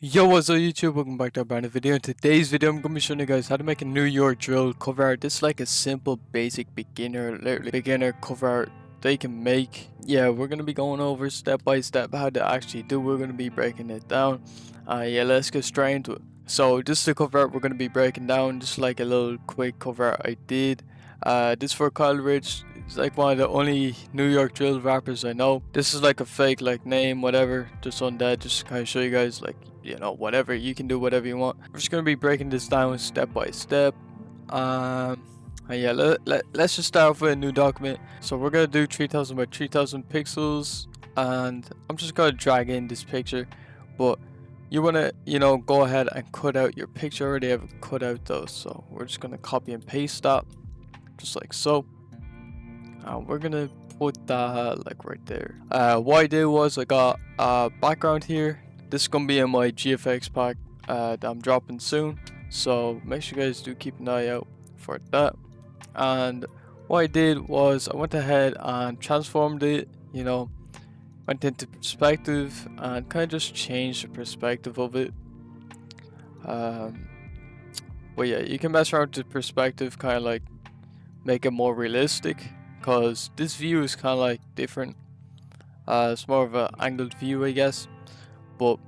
Yo, what's up YouTube? Welcome back to a brand new video. In today's video, I'm going to be showing you guys how to make a New York drill cover art. This is like a simple, basic literally beginner cover art that you can make. Yeah, we're going to be going over step by step how to actually do. We're going to be breaking it down. Yeah, let's get straight into it. So this is the cover art we're going to be breaking down, just like a little quick cover art I did. This for Richh. He's like one of the only New York drill rappers I know. This is like a fake like name, whatever, just on that, just to kind of show you guys like, you know, whatever, you can do whatever you want. We're just gonna be breaking this down step by step. Yeah, let's just start off with a new document. So we're gonna do 3000 by 3000 pixels, and I'm just gonna drag in this picture, but you want to, you know, go ahead and cut out your picture. I already have it cut out though, so we're just gonna copy and paste that just like so. We're gonna put that like right there. What I did was I got a background here. This is gonna be in my GFX pack that I'm dropping soon, so make sure you guys do keep an eye out for that. And what I did was I went ahead and transformed it, you know, went into perspective and kind of just changed the perspective of it. But yeah, you can mess around with the perspective, kind of like make it more realistic, because this view is kind of like different. It's more of an angled view, I guess. But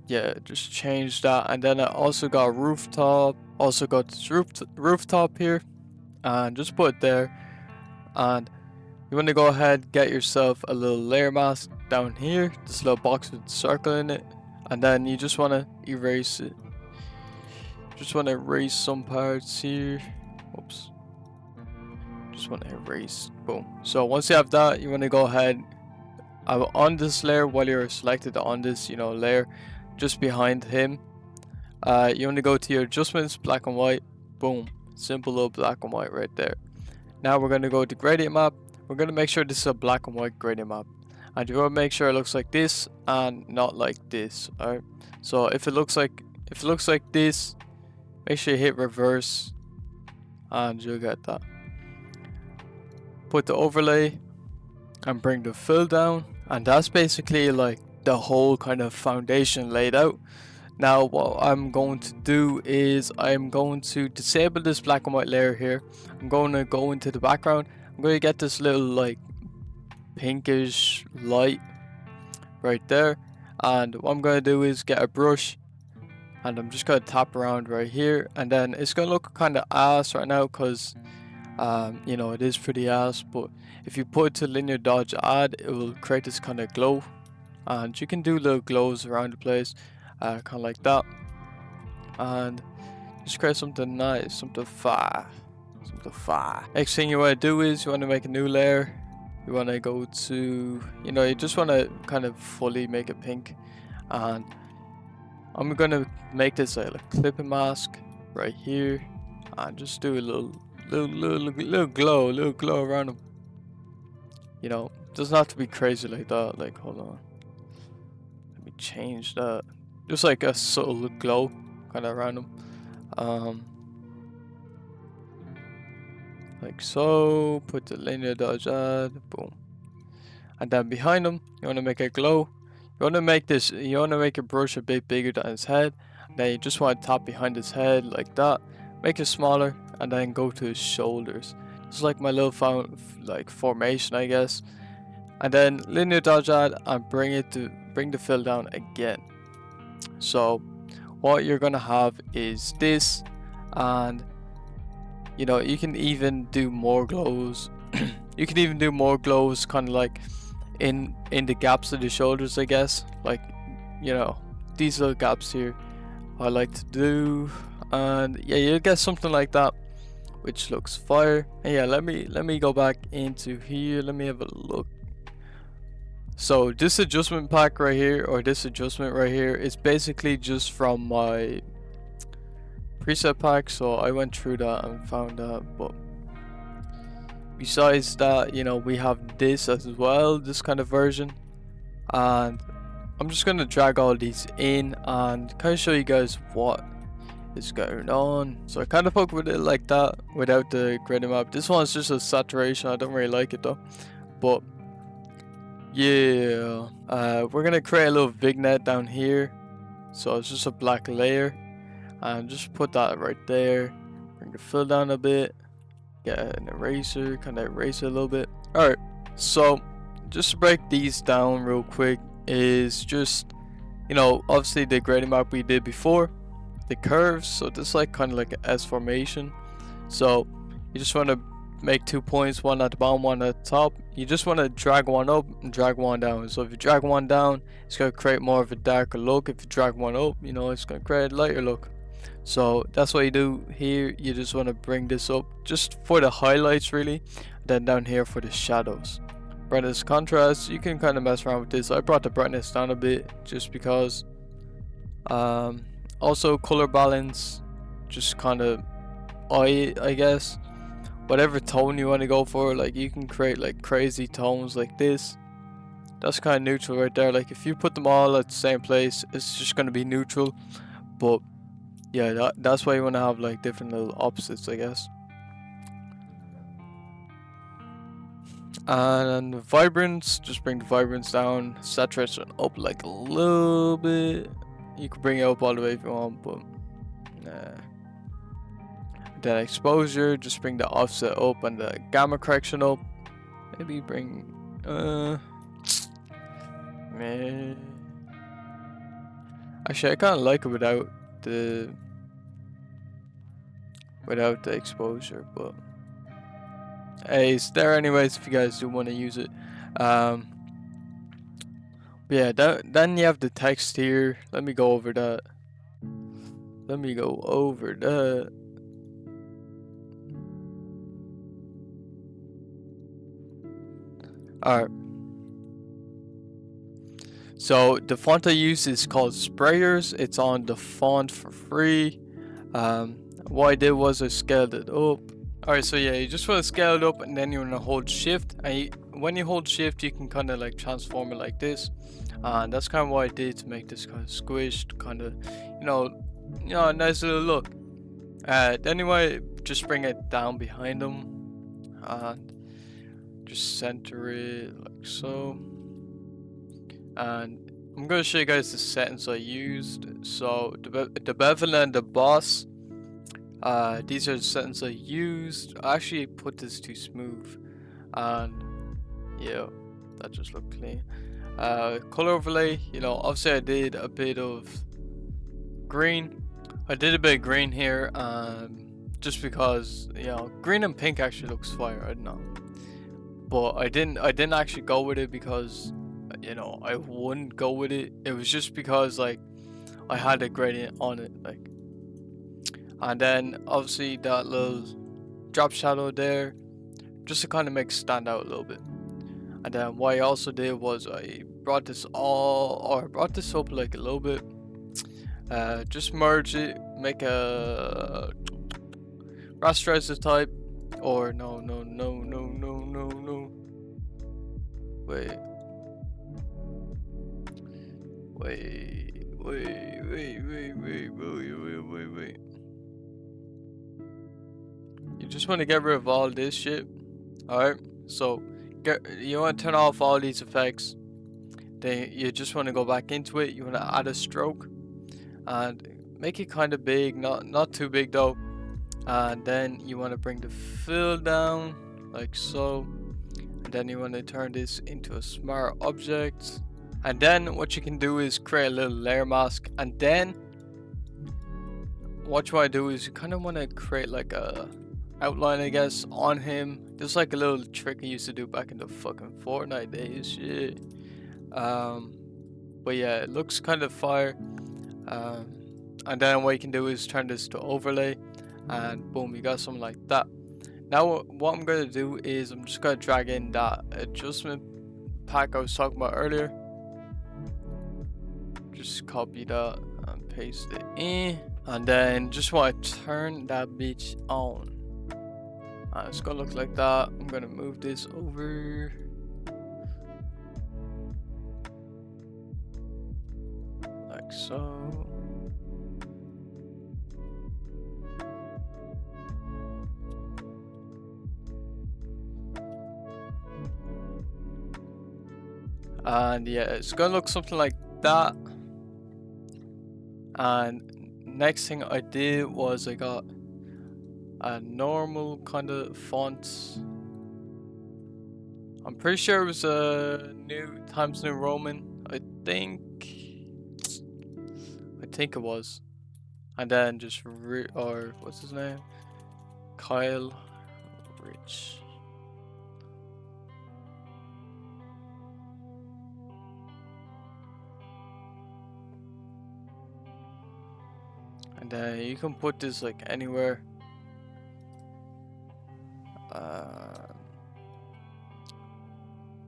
yeah, just change that. And then I also got a rooftop. Also got this rooftop here, and just put it there. And you want to go ahead, get yourself a little layer mask down here, this little box with a circle in it, and then you just want to erase it. Just want to erase some parts here. Oops. Just want to erase. Boom. So once you have that, you want to go ahead on this layer, while you're selected on this, you know, layer just behind him. You want to go to your adjustments, black and white. Boom. Simple little black and white right there. Now we're going to go to gradient map. We're going to make sure this is a black and white gradient map, and you want to make sure it looks like this and not like this. Alright, so if it looks like this, make sure you hit reverse and you'll get that. Put the overlay and bring the fill down, and that's basically like the whole kind of foundation laid out. Now what I'm going to do is I'm going to disable this black and white layer here. I'm going to go into the background. I'm going to get this little like pinkish light right there, and what I'm going to do is get a brush, and I'm just going to tap around right here, and then it's going to look kind of ass right now because you know, it is pretty ass, but if you put it to linear dodge add, it will create this kind of glow, and you can do little glows around the place, kind of like that, and just create something nice, something fire. Next thing you want to do is you want to make a new layer. You want to go to, you know, you just want to kind of fully make it pink, and I'm gonna make this a clipping mask right here, and just do a little glow around them. You know, doesn't have to be crazy like that. Like, hold on, let me change that. Just like a subtle glow kind of around them. Like so. Put the linear dodge add, boom, and then behind them you want to make a glow. You want to make this, you want to make your brush a bit bigger than his head. Then you just want to tap behind his head like that, make it smaller, and then go to his shoulders. It's like my little formation, I guess. And then linear dodge add and bring the fill down again. So what you're gonna have is this, and you know, you can even do more glows. You can even do more glows kind of like in the gaps of the shoulders, I guess. Like, you know, these little gaps here I like to do, and yeah, you'll get something like that, which looks fire. And yeah, let me go back into here, let me have a look. So this adjustment pack right here, or this adjustment right here, is basically just from my preset pack, so I went through that and found that. But besides that, you know, we have this as well, this kind of version, and I'm just gonna drag all these in and kind of show you guys what is going on. So I kind of fuck with it like that without the gradient map. This one's just a saturation, I don't really like it though. But yeah, we're gonna create a little vignette down here, So it's just a black layer, and just put that right there. Bring the fill down a bit, get an eraser, kind of erase it a little bit. Alright, so just to break these down real quick is just, you know, obviously the gradient map we did before, the curves. So this is like kind of like an S formation. So you just want to make 2 points, one at the bottom, one at the top. You just want to drag one up and drag one down. So if you drag one down, it's going to create more of a darker look. If you drag one up, you know, it's going to create a lighter look. So that's what you do here. You just want to bring this up just for the highlights really, then down here for the shadows. Brightness, contrast, you can kind of mess around with this. I brought the brightness down a bit just because. Also color balance, just kind of I guess whatever tone you want to go for. Like you can create like crazy tones like this. That's kind of neutral right there. Like if you put them all at the same place, it's just going to be neutral. But yeah, that's why you want to have like different little opposites, I guess. And vibrance, just bring the vibrance down, saturation up like a little bit. You can bring it up all the way if you want, but nah. Then exposure, just bring the offset up and the gamma correction up. Maybe bring man. Actually, I kinda like it without the exposure, but hey, it's there anyways if you guys do want to use it. Yeah, then you have the text here. Let me go over that. Alright. So the font I use is called Sprayers. It's on the font for free. What I did was I scaled it up. Alright, so yeah, you just want to scale it up and then you want to hold shift. And when you hold shift, you can kind of like transform it like this. And that's kind of what I did to make this kind of squished, kind of, you know, a nice little look. Then you want to just bring it down behind them and just center it like so. And I'm going to show you guys the settings I used. So the bevel and the boss, these are the settings I used. I actually put this too smooth, and yeah, that just looked clean. Color overlay, you know, obviously I did a bit of green. I did a bit of green here, just because, you know, green and pink actually looks fire. I don't know, but I didn't actually go with it because, you know, I wouldn't go with it. It was just because like I had a gradient on it, like, and then obviously that little drop shadow there, just to kind of make it stand out a little bit. And then what I also did was I brought this up like a little bit, just merge it, make a rasterizer type, or no, wait. You just want to get rid of all this shit. Alright, so you want to turn off all these effects. Then you just want to go back into it. You want to add a stroke and make it kind of big, not too big though. And then you want to bring the fill down like so. And then you want to turn this into a smart object. And then what you can do is create a little layer mask. And then what you want to do is you kind of want to create like a outline, I guess, on him. Just like a little trick I used to do back in the fucking Fortnite days, shit. But yeah, it looks kind of fire. And then what you can do is turn this to overlay, and boom, you got something like that. Now what I'm gonna do is I'm just gonna drag in that adjustment pack I was talking about earlier. Just copy that and paste it in, and then just want to turn that bitch on. It's gonna look like that. I'm gonna move this over. Like so. And yeah, it's gonna look something like that. And next thing I did was I got a normal kind of font. I'm pretty sure it was a new Times New Roman. I think it was. And then just or what's his name? Kyle Richh. And then you can put this like anywhere.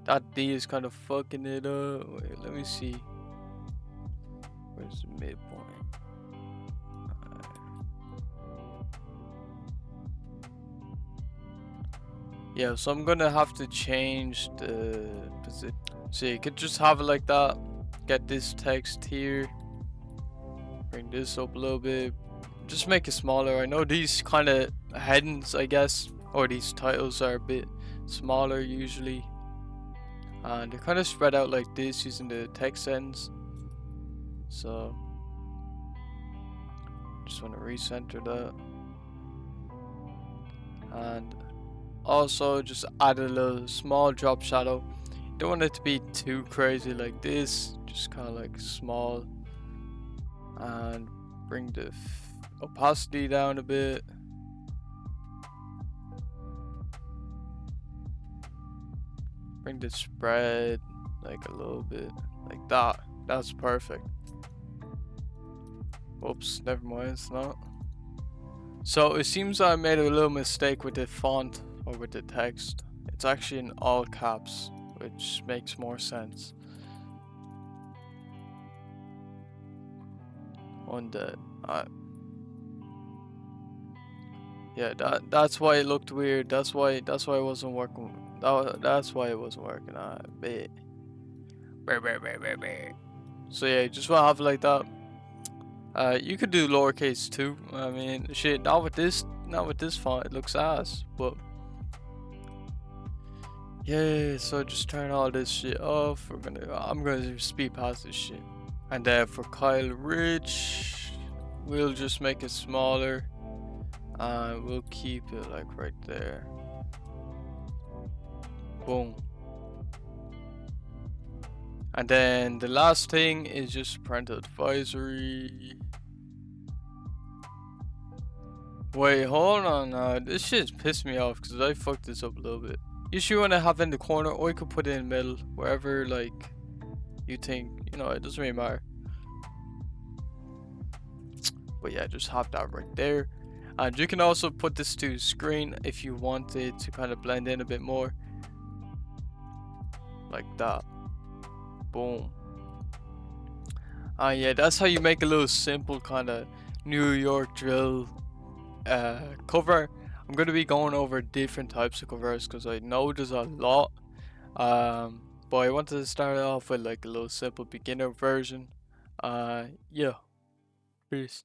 That D is kind of fucking it up. Wait, let me see. Where's the midpoint? Yeah, so I'm gonna have to change the position. So you could just have it like that. Get this text here. Bring this up a little bit. Just make it smaller. I know these kind of headings, I guess, or these titles are a bit smaller usually. And they're kind of spread out like this using the text ends. So just want to recenter that. And also just add a little small drop shadow. You don't want it to be too crazy like this, just kind of like small. And bring the opacity down a bit. Bring the spread like a little bit like that. That's perfect. Oops, never mind, it's not. So it seems I made a little mistake with the font or with the text. It's actually in all caps, which makes more sense. On the yeah, that's why it looked weird. That's why it wasn't working. That's why it wasn't working. So yeah, you just want to have it like that. You could do lowercase too. I mean, shit, not with this font. It looks ass, but yeah. So just turn all this shit off. I'm gonna speed past this shit. And then for Kyle Richh, we'll just make it smaller. And we'll keep it like right there. Boom. And then the last thing is just print advisory. Wait, hold on now. This shit's pissed me off because I fucked this up a little bit. You want to have it in the corner, or you could put it in the middle, wherever like you think, you know, it doesn't really matter. But yeah, just have that right there. And you can also put this to screen if you want it to kind of blend in a bit more. Like that. Boom. Yeah, that's how you make a little simple kind of New York drill cover. I'm going to be going over different types of covers because I know there's a lot. But I wanted to start off with like a little simple beginner version. Yeah. Peace.